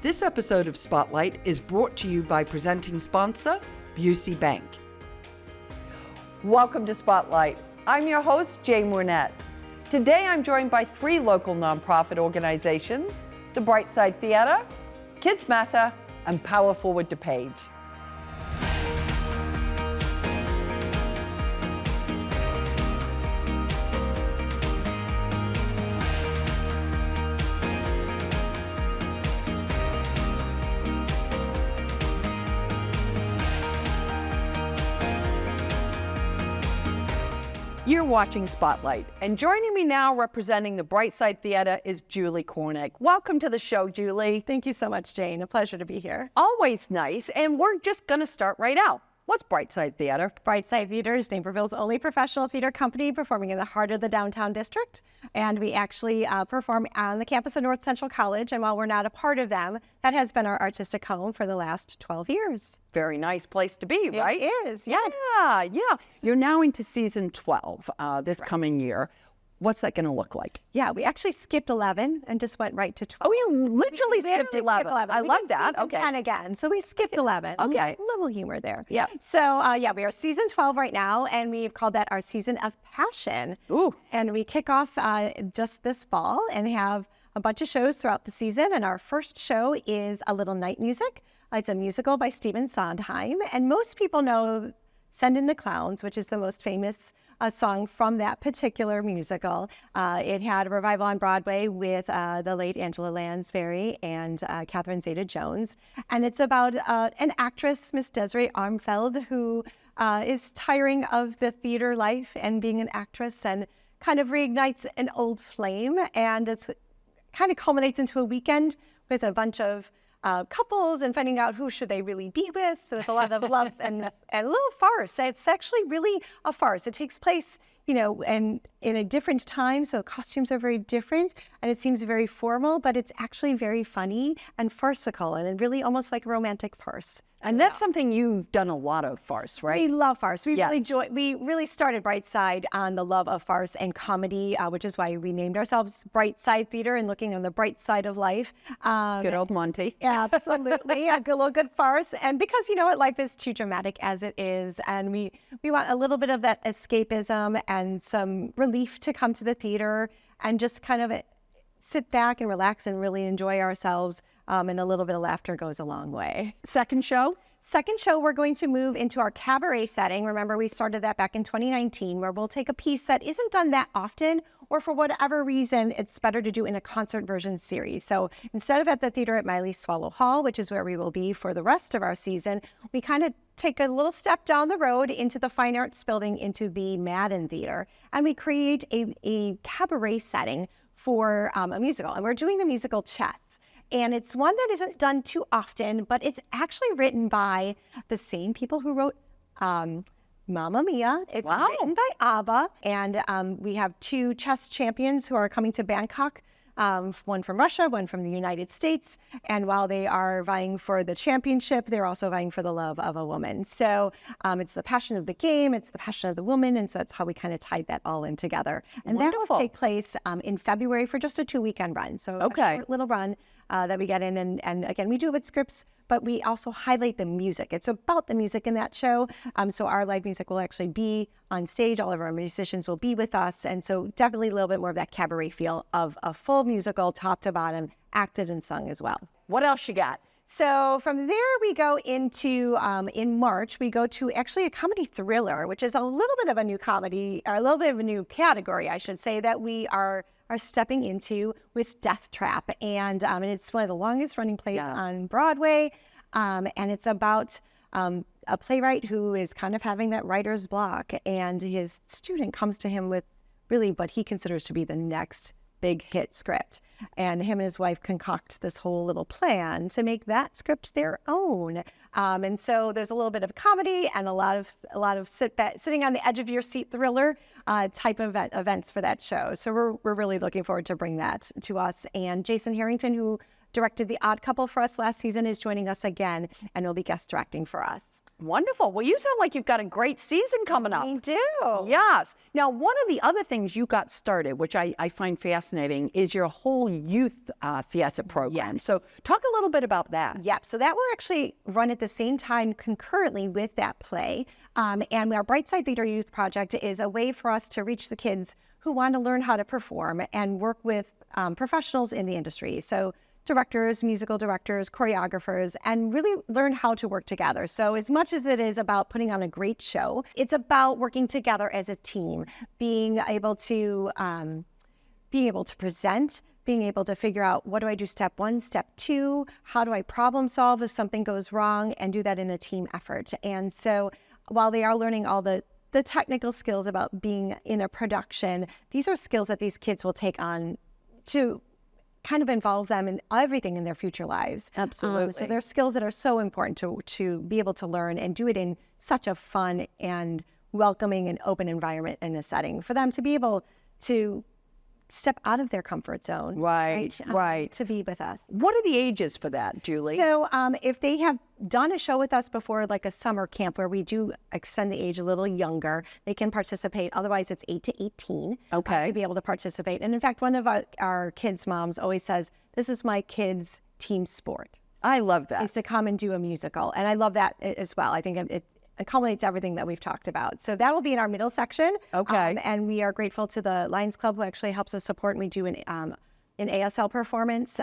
This episode of Spotlight is brought to you by presenting sponsor, Busey Bank. Welcome to Spotlight. I'm your host, Jane Wernette. Today I'm joined by three local nonprofit organizations, the BrightSide Theatre, KidsMatter, and PowerForward DuPage. You're watching Spotlight, and joining me now representing the BrightSide Theatre is Julie Kornick. Welcome to the show, Julie. Thank you so much, Jane. A pleasure to be here. Always nice, and we're just going to start right out. What's BrightSide Theatre? BrightSide Theatre is Naperville's only professional theater company performing in the heart of the downtown district. And we actually perform on the campus of North Central College. And while we're not a part of them, that has been our artistic home for the last 12 years. Very nice place to be, right? It is, yes. Yeah. You're now into season 12 this coming year. What's that going to look like? Yeah, we actually skipped 11 and just went right to 12. Oh, you literally skipped 11. I love that. Okay. 10 again. So we skipped 11. Okay. A little humor there. Yeah. So, we are season 12 right now, and we've called that our season of passion. Ooh. And we kick off just this fall and have a bunch of shows throughout the season. And our first show is A Little Night Music. It's a musical by Stephen Sondheim. And most people know Send in the Clowns, which is the most famous song from that particular musical. It had a revival on Broadway with the late Angela Lansbury and Catherine Zeta-Jones. And it's about an actress, Miss Desiree Armfeld, who is tiring of the theater life and being an actress, and kind of reignites an old flame. And it's kind of culminates into a weekend with a bunch of couples and finding out who should they really be with a lot of love and a little farce. It's actually really a farce. It takes place, and in a different time, so costumes are very different, and it seems very formal, but it's actually very funny and farcical, and really almost like a romantic farce. And that's something you've done a lot of, farce, right? We love farce. Yes. We really started BrightSide on the love of farce and comedy, which is why we named ourselves BrightSide Theatre and looking on the bright side of life. Good old Monty. Absolutely. A little good farce. And because, life is too dramatic as it is, and we want a little bit of that escapism and some relief to come to the theater and just kind of sit back and relax and really enjoy ourselves. And a little bit of laughter goes a long way. Second show, we're going to move into our cabaret setting. Remember, we started that back in 2019, where we'll take a piece that isn't done that often, or for whatever reason, it's better to do in a concert version series. So instead of at the theater at Miley Swallow Hall, which is where we will be for the rest of our season, we kind of take a little step down the road into the Fine Arts Building, into the Madden Theater, and we create a cabaret setting for a musical. And we're doing the musical Chess. And it's one that isn't done too often, but it's actually written by the same people who wrote Mamma Mia. It's written by ABBA. And we have two chess champions who are coming to Bangkok, one from Russia, one from the United States. And while they are vying for the championship, they're also vying for the love of a woman. So it's the passion of the game, it's the passion of the woman. And so that's how we kind of tied that all in together. And Wonderful. That will take place in February for just a 2-weekend run. So a short little run that we get in. And again, we do it with scripts, but we also highlight the music. It's about the music in that show. So our live music will actually be on stage. All of our musicians will be with us. And so definitely a little bit more of that cabaret feel of a full musical, top to bottom, acted and sung as well. What else you got? So from there, we go into, in March, we go to actually a comedy thriller, which is a little bit of a new comedy, or a little bit of a new category, I should say, that we are stepping into with Death Trap. And it's one of the longest running plays on Broadway. And it's about a playwright who is kind of having that writer's block, and his student comes to him with really what he considers to be the next big hit script. And him and his wife concoct this whole little plan to make that script their own. And so there's a little bit of comedy and a lot of sitting on the edge of your seat thriller type of events for that show. So we're really looking forward to bring that to us. And Jason Harrington, who directed The Odd Couple for us last season, is joining us again and will be guest directing for us. Wonderful. Well, you sound like you've got a great season coming up. We do. Yes. Now, one of the other things you got started, which I find fascinating, is your whole youth theater program. Yes. So talk a little bit about that. Yep. So that will actually run at the same time concurrently with that play. And our BrightSide Theatre Youth Project is a way for us to reach the kids who want to learn how to perform and work with professionals in the industry. So directors, musical directors, choreographers, and really learn how to work together. So as much as it is about putting on a great show, it's about working together as a team, being able to present, being able to figure out, what do I do step 1, step 2, how do I problem solve if something goes wrong, and do that in a team effort. And so while they are learning all the technical skills about being in a production, these are skills that these kids will take on to kind of involve them in everything in their future lives. Absolutely. So they're skills that are so important to be able to learn and do it in such a fun and welcoming and open environment and a setting for them to be able to step out of their comfort zone. Right. To be with us. What are the ages for that, Julie? So if they have done a show with us before, like a summer camp where we do extend the age a little younger, they can participate. Otherwise, it's 8 to 18 Okay. to be able to participate. And in fact, one of our kids' moms always says, this is my kids' team sport. I love that. Is to come and do a musical. And I love that as well. I think it culminates everything that we've talked about. So that will be in our middle section. Okay. And we are grateful to the Lions Club, who actually helps us support. And we do an ASL performance,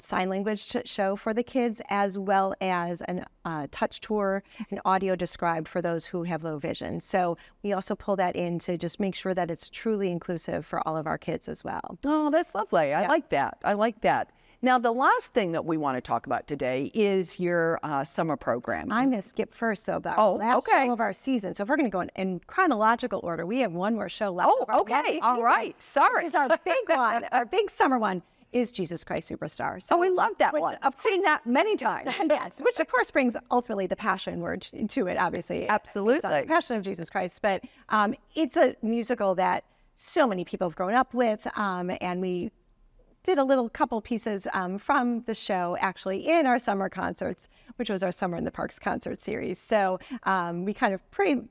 sign language show for the kids, as well as a touch tour and audio described for those who have low vision. So we also pull that in to just make sure that it's truly inclusive for all of our kids as well. Oh, that's lovely. I like that. I like that. Now, the last thing that we want to talk about today is your summer program. I'm going to skip first, though, about last show of our season. So if we're going to go in chronological order, we have one more show left. Oh, okay. All right. Sorry. This is our big one. Our big summer one is Jesus Christ Superstar. So, we love that one. I've seen that many times. Yes, which of course brings ultimately the passion word to it, obviously. Absolutely. It's the Passion of Jesus Christ. But it's a musical that so many people have grown up with, and we did a little couple pieces from the show actually in our summer concerts, which was our Summer in the Parks concert series. So we kind of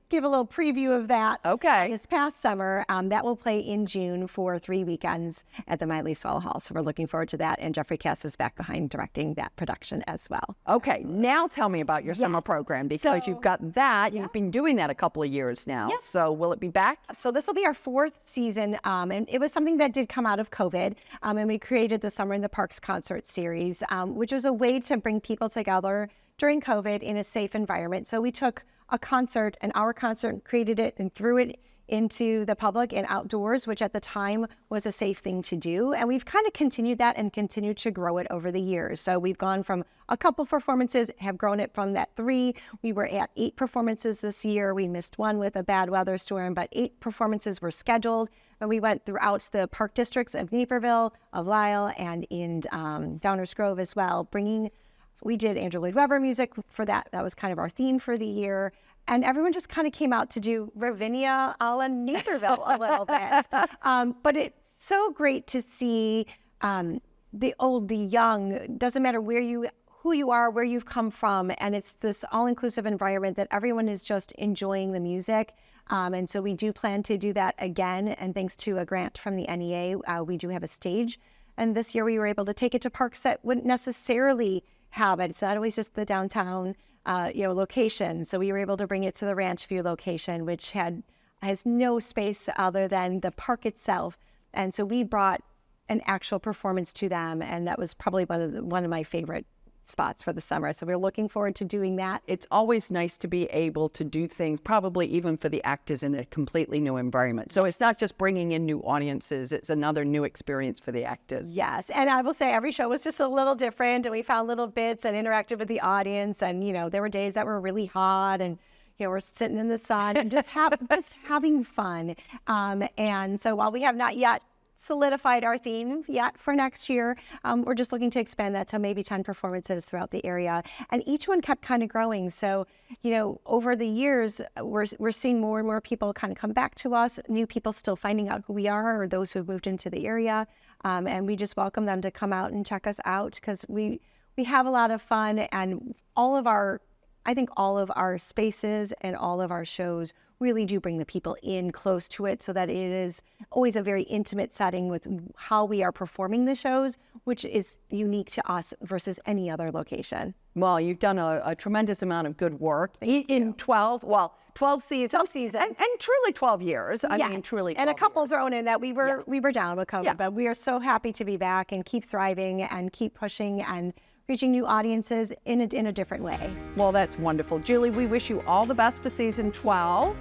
give a little preview of that. Okay. This past summer, that will play in June for 3 weekends at the Miley Swell Hall. So we're looking forward to that. And Jeffrey Cass is back behind directing that production as well. Okay. Now tell me about your summer program, because you've got that. You've been doing that a couple of years now. Yep. So will it be back? So this will be our 4th season, and it was something that did come out of COVID, and we created the Summer in the Parks concert series, which was a way to bring people together during COVID in a safe environment. So we took a concert, an hour concert, created it and threw it into the public and outdoors, which at the time was a safe thing to do. And we've kind of continued that and continued to grow it over the years. So we've gone from a couple performances, have grown it from that 3. We were at 8 performances this year. We missed one with a bad weather storm, but 8 performances were scheduled. And we went throughout the park districts of Naperville, of Lisle, and in Downers Grove as well, we did Andrew Lloyd Webber music for that. That was kind of our theme for the year. And everyone just kind of came out to do Ravinia a la Naperville a little bit. But it's so great to see the old, the young, doesn't matter who you are, where you've come from. And it's this all-inclusive environment that everyone is just enjoying the music. And so we do plan to do that again. And thanks to a grant from the NEA, we do have a stage. And this year we were able to take it to parks that wouldn't necessarily have it. It's not always just the downtown location. So we were able to bring it to the Ranch View location, which has no space other than the park itself. And so we brought an actual performance to them, and that was probably one of my favorite spots for the summer. So we're looking forward to doing that. It's always nice to be able to do things, probably even for the actors, in a completely new environment. So it's not just bringing in new audiences, it's another new experience for the actors. Yes, and I will say every show was just a little different, and we found little bits and interacted with the audience. And, there were days that were really hot, and we're sitting in the sun and just having fun. And so while we have not yet solidified our theme yet for next year, we're just looking to expand that to maybe 10 performances throughout the area. And each one kept kind of growing. So, over the years, we're seeing more and more people kind of come back to us, new people still finding out who we are, or those who have moved into the area. And we just welcome them to come out and check us out, because we have a lot of fun, and all of our I think all of our spaces and all of our shows really do bring the people in close to it so that it is always a very intimate setting with how we are performing the shows, which is unique to us versus any other location. Well, you've done a tremendous amount of good work in 12 seasons. 12 seasons. And truly 12 years. I mean, truly 12 And a couple years. thrown in that we were down with COVID, Yeah. but we are so happy to be back and keep thriving and keep pushing and reaching new audiences in a different way. Well, that's wonderful. Julie, we wish you all the best for season 12.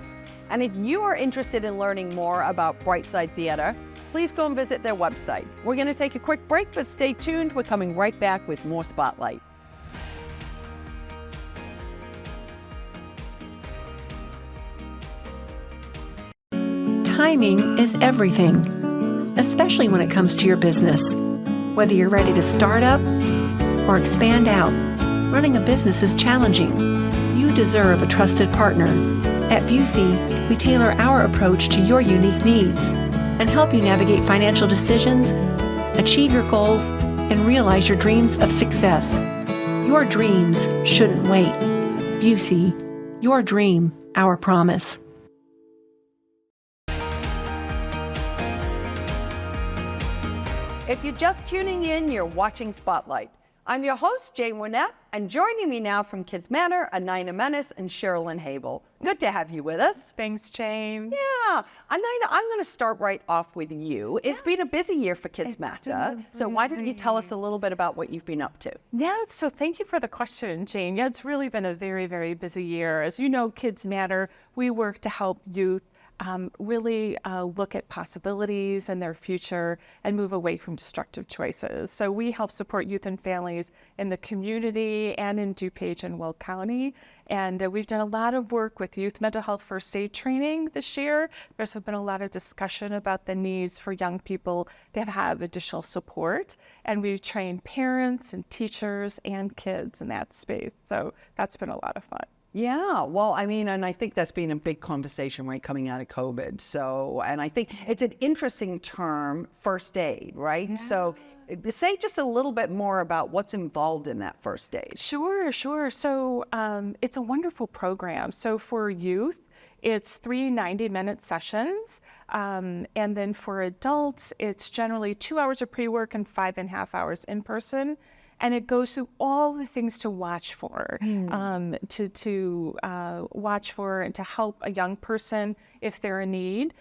And if you are interested in learning more about BrightSide Theatre, please go and visit their website. We're going to take a quick break, but stay tuned. We're coming right back with more Spotlight. Timing is everything, especially when it comes to your business. Whether you're ready to start up or expand out, running a business is challenging. You deserve a trusted partner. At Busey, we tailor our approach to your unique needs and help you navigate financial decisions, achieve your goals, and realize your dreams of success. Your dreams shouldn't wait. Busey, your dream, our promise. If you're just tuning in, you're watching Spotlight. I'm your host, Jane Wernette, and joining me now from KidsMatter, Anina Menace and Sherilyn Habel. Good to have you with us. Thanks, Jane. Yeah. Anina, I'm going to start right off with you. It's been a busy year for KidsMatter, so why don't you tell us a little bit about what you've been up to? Yeah, so thank you for the question, Jane. Yeah, it's really been a very, very busy year. As you know, KidsMatter, we work to help youth really look at possibilities and their future and move away from destructive choices. So we help support youth and families in the community and in DuPage and Will County. And we've done a lot of work with youth mental health first aid training this year. There's been a lot of discussion about the needs for young people to have additional support. And we've trained parents and teachers and kids in that space. So that's been a lot of fun. Yeah, well, I mean, and I think that's been a big conversation, right, coming out of COVID. So, and I think it's an interesting term, first aid, right? Yeah. So say just a little bit more about what's involved in that first aid. Sure. So it's a wonderful program. So for youth, it's 3 90-minute sessions. And then for adults, it's generally 2 hours of pre-work and 5.5 hours in person. And it goes through all the things to watch for, to watch for and to help a young person if they're in need.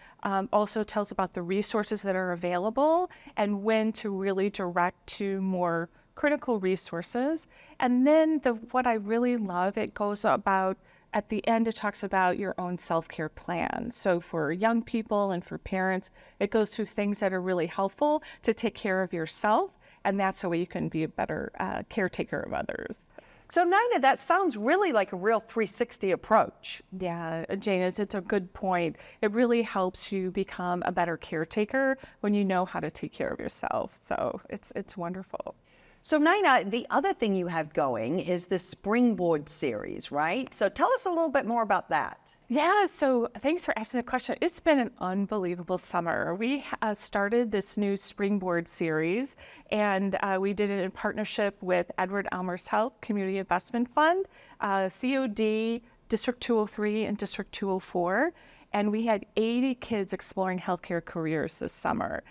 Also tells about the resources that are available and when to really direct to more critical resources. And then what I really love, it goes about, at the end, it talks about your own self-care plan. So for young people and for parents, it goes through things that are really helpful to take care of yourself. And that's the way you can be a better caretaker of others. So Nina, that sounds really like a real 360 approach. Yeah, Jane, it's a good point. It really helps you become a better caretaker when you know how to take care of yourself. So it's wonderful. So Nina, the other thing you have going is the Springboard series, right? So tell us a little bit more about that. Yeah, so thanks for asking the question. It's been an unbelievable summer. We started this new Springboard series, and we did it in partnership with Edward Elmer's Health Community Investment Fund, COD, District 203, and District 204. And we had 80 kids exploring healthcare careers this summer.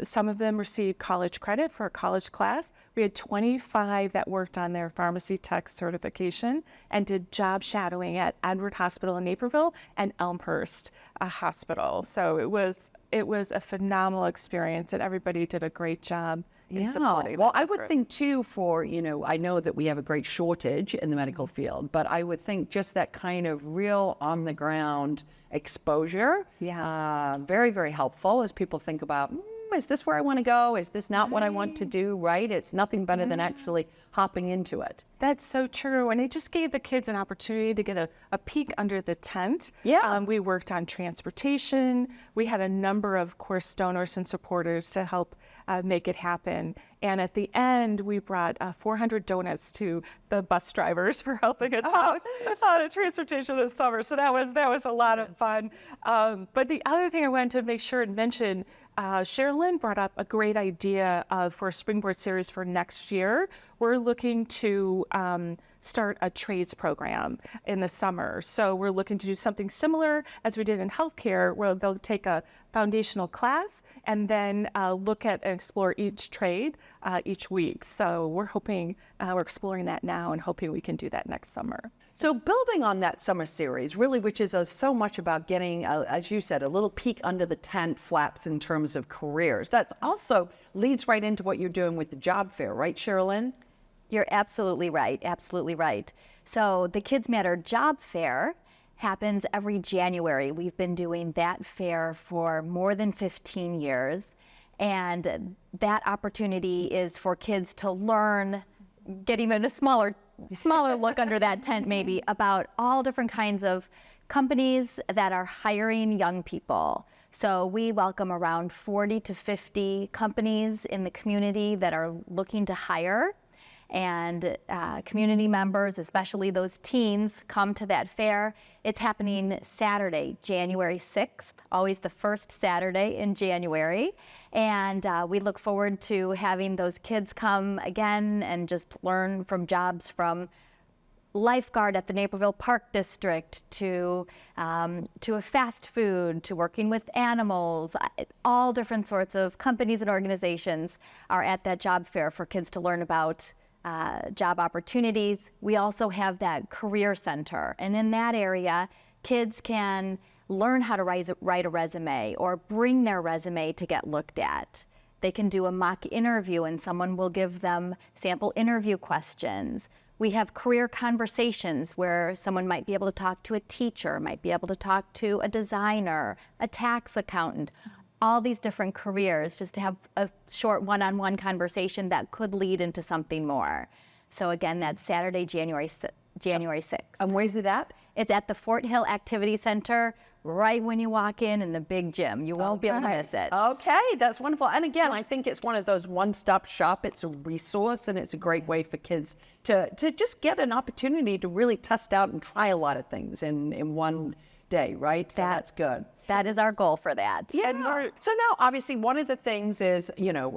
Some of them received college credit for a college class. We had 25 that worked on their pharmacy tech certification and did job shadowing at Edward Hospital in Naperville and Elmhurst Hospital. So it was a phenomenal experience, and everybody did a great job in supporting. Well, I would think too I know that we have a great shortage in the medical field, but I would think just that kind of real on the ground exposure, very, very helpful as people think about, is this where I want to go? Is this not what I want to do, right? It's nothing better than actually hopping into it. That's so true. And it just gave the kids an opportunity to get a peek under the tent. Yeah. We worked on transportation. We had a number of course donors and supporters to help make it happen. And at the end, we brought 400 donuts to the bus drivers for helping us out on transportation this summer. So that was a lot of fun. But the other thing I wanted to make sure and mention, Sherilyn brought up a great idea for a Springboard series for next year, we're looking to start a trades program in the summer. So we're looking to do something similar as we did in healthcare, where they'll take a foundational class and then look at and explore each trade each week. So we're hoping, we're exploring that now and hoping we can do that next summer. So building on that summer series, really, which is so much about getting, as you said, a little peek under the tent flaps in terms of careers. That also leads right into what you're doing with the job fair, right, Sherilyn? You're absolutely right, absolutely right. So the KidsMatter Job Fair happens every January. We've been doing that fair for more than 15 years. And that opportunity is for kids to learn, get even a smaller look under that tent maybe, about all different kinds of companies that are hiring young people. So we welcome around 40 to 50 companies in the community that are looking to hire. And community members, especially those teens, come to that fair. It's happening Saturday, January 6th, always the first Saturday in January. And we look forward to having those kids come again and just learn from jobs from lifeguard at the Naperville Park District to a fast food, to working with animals. All different sorts of companies and organizations are at that job fair for kids to learn about job opportunities. We also have that career center, and in that area, kids can learn how to write a resume or bring their resume to get looked at. They can do a mock interview and someone will give them sample interview questions. We have career conversations where someone might be able to talk to a teacher, might be able to talk to a designer, a tax accountant, all these different careers, just to have a short one-on-one conversation that could lead into something more. So again, that's Saturday, January 6th. And where's it at? It's at the Fort Hill Activity Center, right when you walk in the big gym. You won't be able to miss it. Okay, that's wonderful. And again, I think it's one of those one-stop shop. It's a resource, and it's a great way for kids to just get an opportunity to really test out and try a lot of things in one day, right? So that's good. That is our goal for that. Yeah. So now, obviously, one of the things is,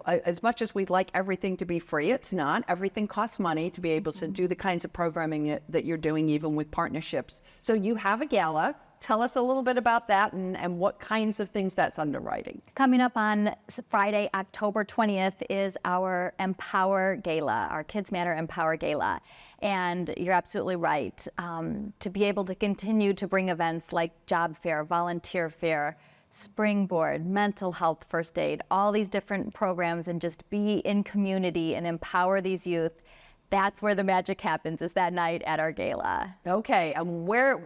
as much as we'd like everything to be free, it's not. Everything costs money to be able to do the kinds of programming that you're doing, even with partnerships. So you have a gala. Tell us a little bit about that and what kinds of things that's underwriting. Coming up on Friday, October 20th is our Empower Gala, our KidsMatter Empower Gala. And you're absolutely right. To be able to continue to bring events like Job Fair, Volunteer Fair, Springboard, mental health, first aid, all these different programs, and just be in community and empower these youth. That's where the magic happens, is that night at our gala. Okay, and where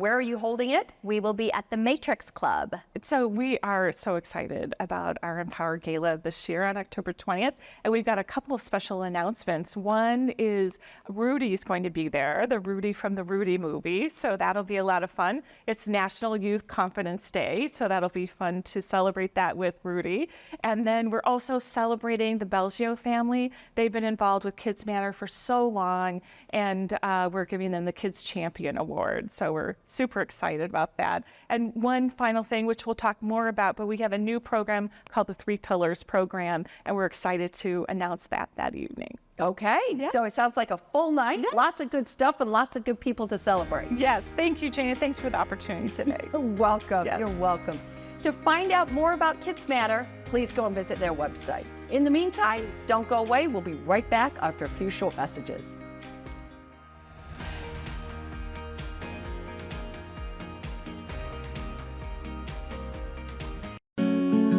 are you holding it? We will be at the Matrix Club. So we are so excited about our Empower Gala this year on October 20th, and we've got a couple of special announcements. One is Rudy's going to be there, the Rudy from the Rudy movie, so that'll be a lot of fun. It's National Youth Confidence Day, so that'll be fun to celebrate that with Rudy. And then we're also celebrating the Belgio family. They've been involved with KidsMatter for so long, and we're giving them the Kids Champion Award. So we're super excited about that. And one final thing, which we'll talk more about, but we have a new program called the 3 Pillars Program, and we're excited to announce that evening. Okay, So it sounds like a full night, lots of good stuff and lots of good people to celebrate. Yes, thank you, Jane. Thanks for the opportunity today. You're welcome. Yes. You're welcome. To find out more about KidsMatter, please go and visit their website. In the meantime, don't go away. We'll be right back after a few short messages.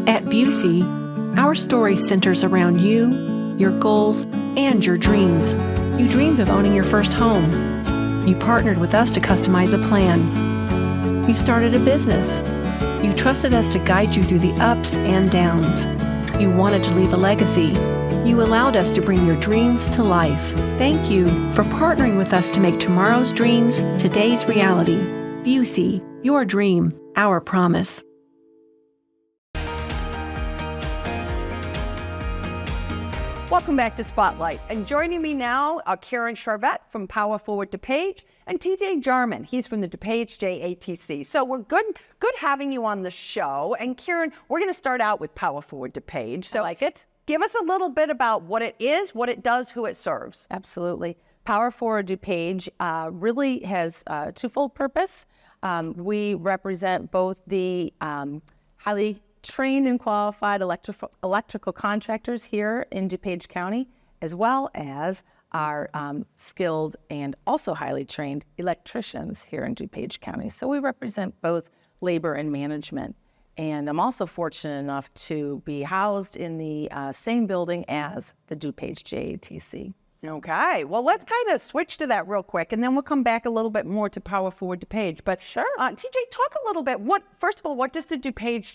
At Busey, our story centers around you, your goals, and your dreams. You dreamed of owning your first home. You partnered with us to customize a plan. You started a business. You trusted us to guide you through the ups and downs. You wanted to leave a legacy. You allowed us to bring your dreams to life. Thank you for partnering with us to make tomorrow's dreams today's reality. Busey, your dream, our promise. Welcome back to Spotlight. And joining me now are Kieran Charvette from PowerForward DuPage and TJ Jarman. He's from the DuPage JATC. So we're good having you on the show. And Kieran, we're going to start out with PowerForward DuPage. So I like it. give us a little bit about what it is, what it does, who it serves. Absolutely. PowerForward DuPage really has a twofold purpose. We represent both the highly trained and qualified electrical contractors here in DuPage County, as well as our skilled and also highly trained electricians here in DuPage County. So we represent both labor and management. And I'm also fortunate enough to be housed in the same building as the DuPage JATC. Okay, well, let's kind of switch to that real quick, and then we'll come back a little bit more to PowerForward DuPage. But Sure. TJ, talk a little bit. First of all, what does the DuPage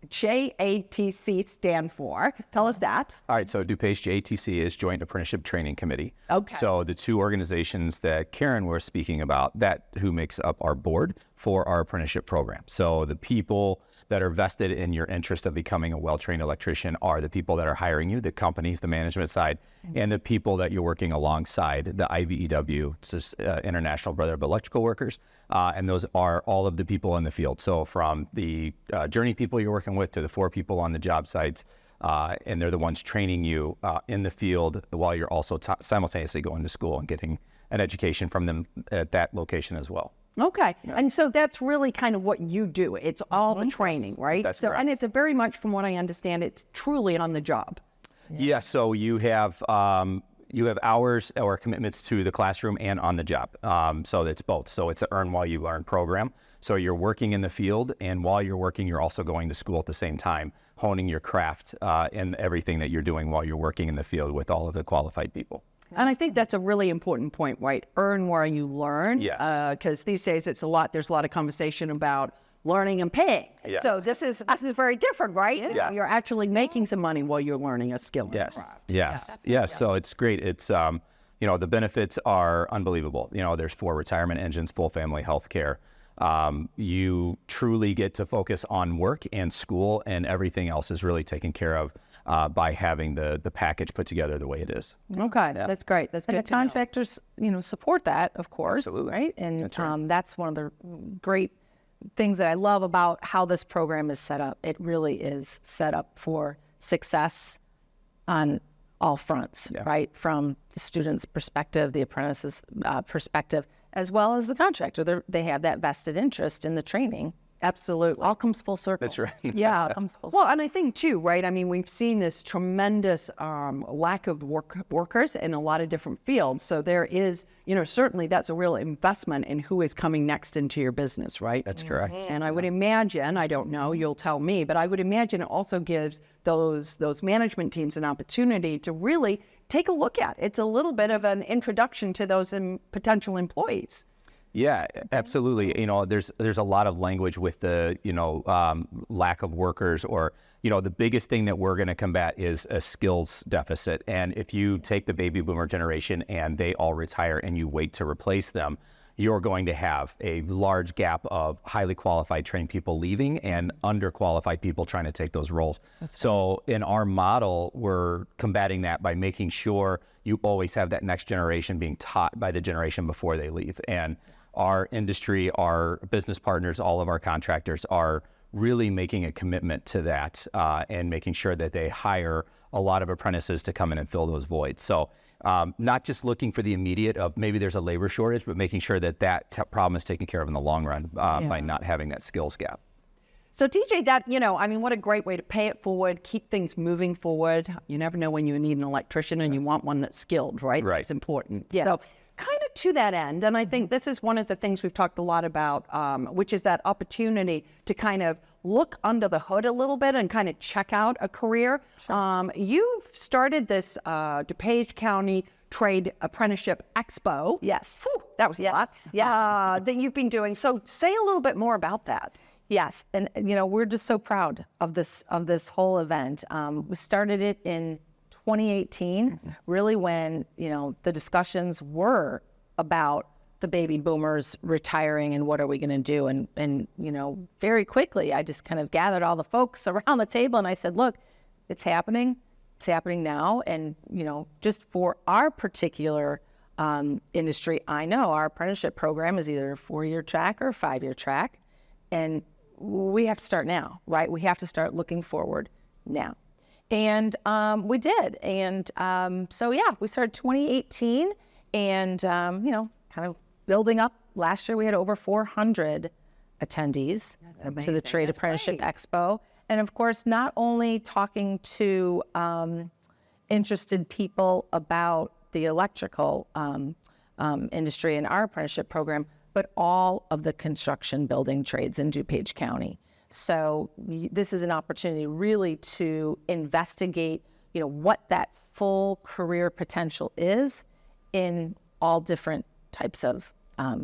JATC stand for? Tell us that. All right, so DuPage JATC is Joint Apprenticeship Training Committee. Okay. So the two organizations that Karen was speaking about, who makes up our board for our apprenticeship program. So the people that are vested in your interest of becoming a well-trained electrician are the people that are hiring you, the companies, the management side, and the people that you're working alongside, the IBEW, it's just, International Brotherhood of Electrical Workers, and those are all of the people in the field. So from the journey people you're working with to the 4 people on the job sites, and they're the ones training you in the field while you're also simultaneously going to school and getting an education from them at that location as well. Okay, and so that's really kind of what you do. It's all the training, right? That's so, correct. and it's a very much, from what I understand, it's truly on the job. Yeah, so you have hours or commitments to the classroom and on the job. So it's both. So it's an earn while you learn program. So you're working in the field, and while you're working, you're also going to school at the same time, honing your craft and everything that you're doing while you're working in the field with all of the qualified people. And I think that's a really important point, right? Earn where you learn. Yes. Because these days there's a lot of conversation about learning and paying. Yes. So this is very different, right? Yes. You're actually making some money while you're learning a skill. Yes. So it's great. It's, the benefits are unbelievable. There's 4 retirement engines, full family health care. You truly get to focus on work and school, and everything else is really taken care of by having the package put together the way it is. Okay, that's great. That's And good the to know. contractors, support that, of course, Absolutely. right? And that's one of the great things that I love about how this program is set up. It really is set up for success on all fronts, right? From the student's perspective, the apprentice's perspective, as well as the contractor. They have that vested interest in the training. Absolutely. All comes full circle. That's right. Yeah, it comes full circle. Well, and I think too, right? I mean, we've seen this tremendous lack of workers in a lot of different fields. So there is, certainly that's a real investment in who is coming next into your business, right? That's correct. And I would imagine, I don't know, you'll tell me, but I would imagine it also gives those management teams an opportunity to really take a look at. It's a little bit of an introduction to those potential employees. Yeah, absolutely. There's a lot of language with the, lack of workers, or, the biggest thing that we're going to combat is a skills deficit. And if you take the baby boomer generation and they all retire and you wait to replace them, you're going to have a large gap of highly qualified trained people leaving and underqualified people trying to take those roles. So in our model, we're combating that by making sure you always have that next generation being taught by the generation before they leave. And our industry, our business partners, all of our contractors are really making a commitment to that and making sure that they hire a lot of apprentices to come in and fill those voids. So not just looking for the immediate of maybe there's a labor shortage, but making sure that problem is taken care of in the long run by not having that skills gap. So TJ, what a great way to pay it forward, keep things moving forward. You never know when you need an electrician and you want one that's skilled, right? Right. It's important. Yes. So kind of to that end, and I think this is one of the things we've talked a lot about, which is that opportunity to kind of look under the hood a little bit and kind of check out a career. You've started this DuPage County Trade Apprenticeship Expo. Yes. Whew, that was a lot. Yes. That you've been doing. So say a little bit more about that. Yes, and we're just so proud of this whole event. We started it in 2018, really when the discussions were about the baby boomers retiring and what are we going to do, and very quickly I just kind of gathered all the folks around the table and I said, look, it's happening now, and just for our particular industry, I know our apprenticeship program is either a 4-year track or a 5-year track, and we have to start now, right? We have to start looking forward now. And we did. And so, yeah, we started 2018 and, kind of building up. Last year we had over 400 attendees to the Trade Apprenticeship Expo. And of course, not only talking to interested people about the electrical industry in our apprenticeship program, but all of the construction building trades in DuPage County. So this is an opportunity really to investigate, what that full career potential is in all different types of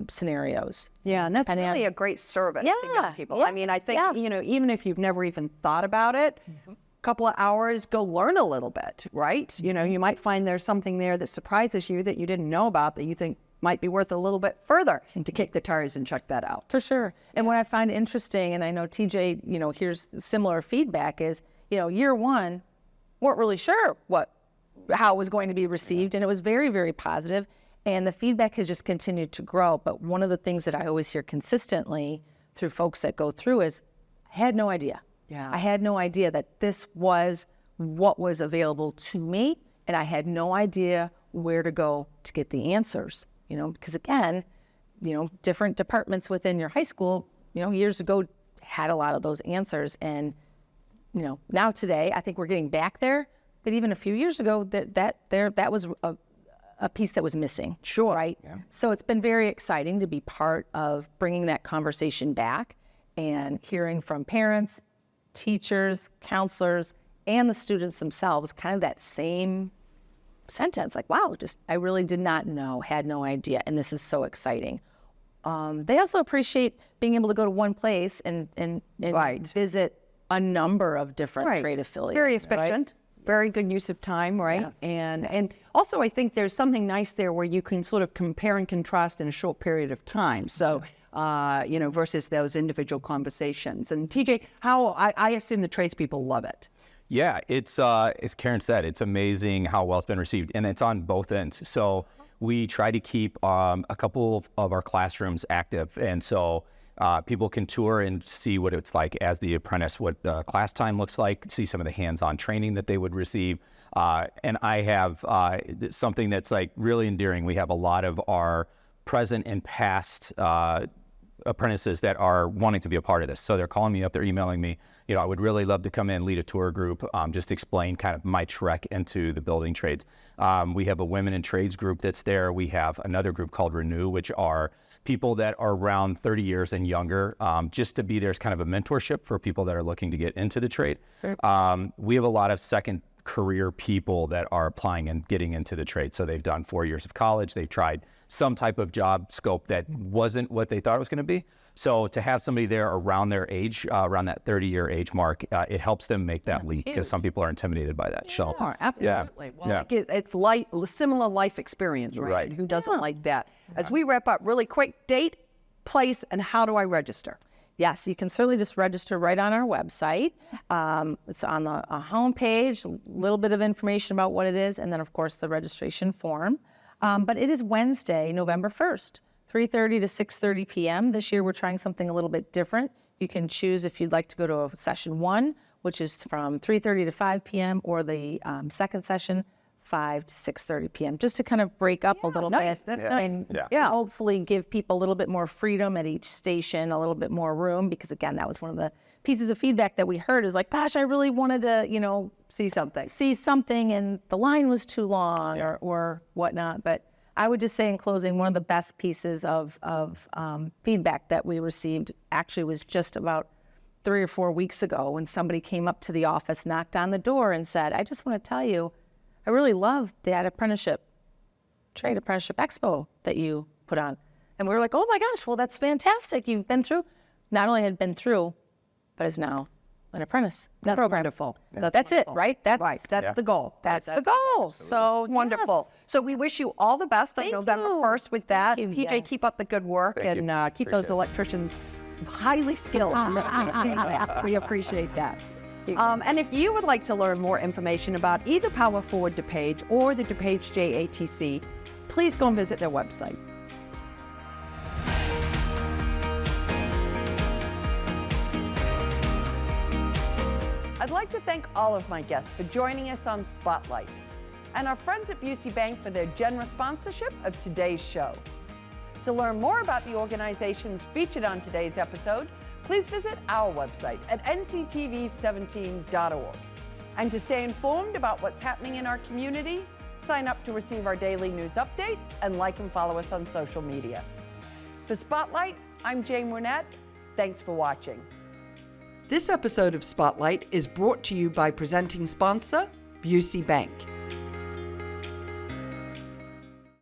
scenarios. Yeah, and that's really a great service to young people. I mean, I think, even if you've never even thought about it, a couple of hours, go learn a little bit, right? You might find there's something there that surprises you that you didn't know about that you think might be worth a little bit further to kick the tires and check that out. For sure. And what I find interesting, and I know TJ, here's similar feedback, is, year one, weren't really sure how it was going to be received, and it was very, very positive. And the feedback has just continued to grow. But one of the things that I always hear consistently through folks that go through is, I had no idea. Yeah. I had no idea that this was what was available to me, and I had no idea where to go to get the answers. Because again, different departments within your high school, years ago had a lot of those answers. And, now today, I think we're getting back there. But even a few years ago, that was a piece that was missing. Sure. Right? Yeah. So it's been very exciting to be part of bringing that conversation back and hearing from parents, teachers, counselors, and the students themselves, kind of that same sentence, like, wow, I really did not know, had no idea, and this is so exciting. They also appreciate being able to go to one place and visit a number of different trade affiliates. Very efficient. Very good use of time, right? Yes. And also I think there's something nice there where you can sort of compare and contrast in a short period of time. So, versus those individual conversations. And TJ, I assume the tradespeople love it. Yeah, it's as Karen said, it's amazing how well it's been received, and it's on both ends. So we try to keep a couple of our classrooms active, and so people can tour and see what it's like as the apprentice, what class time looks like, see some of the hands-on training that they would receive. And I have something that's like really endearing. We have a lot of our present and past apprentices that are wanting to be a part of this. So they're calling me up, they're emailing me, I would really love to come in, lead a tour group, just explain kind of my trek into the building trades. We have a women in trades group that's there. We have another group called Renew, which are people that are around 30 years and younger, just to be there as kind of a mentorship for people that are looking to get into the trade. Sure. We have a lot of second career people that are applying and getting into the trade. So they've done 4 years of college, they've tried some type of job scope that wasn't what they thought it was going to be. So to have somebody there around their age, around that 30-year age mark, it helps them make that leap, because some people are intimidated by that. So, absolutely. Well, it's like a similar life experience, right? Who doesn't like that? As we wrap up, really quick, date, place, and how do I register? Yes, you can certainly just register right on our website. It's on the homepage, a little bit of information about what it is, and then, of course, the registration form. But it is Wednesday, November 1st, 3:30 to 6:30 p.m. This year, we're trying something a little bit different. You can choose if you'd like to go to a session 1, which is from 3:30 to 5 p.m., or the second session, 5 to 6:30 p.m., just to kind of break up a little bit. That's and hopefully give people a little bit more freedom at each station, a little bit more room, because again, that was one of the pieces of feedback that we heard is like, gosh, I really wanted to, see something and the line was too long or whatnot. But I would just say in closing, one of the best pieces of feedback that we received actually was just about 3 or 4 weeks ago, when somebody came up to the office, knocked on the door and said, I just want to tell you, I really love that Trade Apprenticeship Expo that you put on. And we were like, oh my gosh, well, that's fantastic. You've been through, not only had been through, but is now an apprentice program. Wonderful. That's it, right? That's the goal. That's the goal. So wonderful. Yes. So we wish you all the best on November 1st with that. Thank you, TJ, keep up the good work and keep Appreciate those it. electricians highly skilled. We appreciate that. And if you would like to learn more information about either PowerForward DuPage or the DuPage JATC, please go and visit their website. I'd like to thank all of my guests for joining us on Spotlight, and our friends at Busey Bank for their generous sponsorship of today's show. To learn more about the organizations featured on today's episode, please visit our website at nctv17.org. And to stay informed about what's happening in our community, sign up to receive our daily news update and like and follow us on social media. For Spotlight, I'm Jane Wernette. Thanks for watching. This episode of Spotlight is brought to you by presenting sponsor, Busey Bank.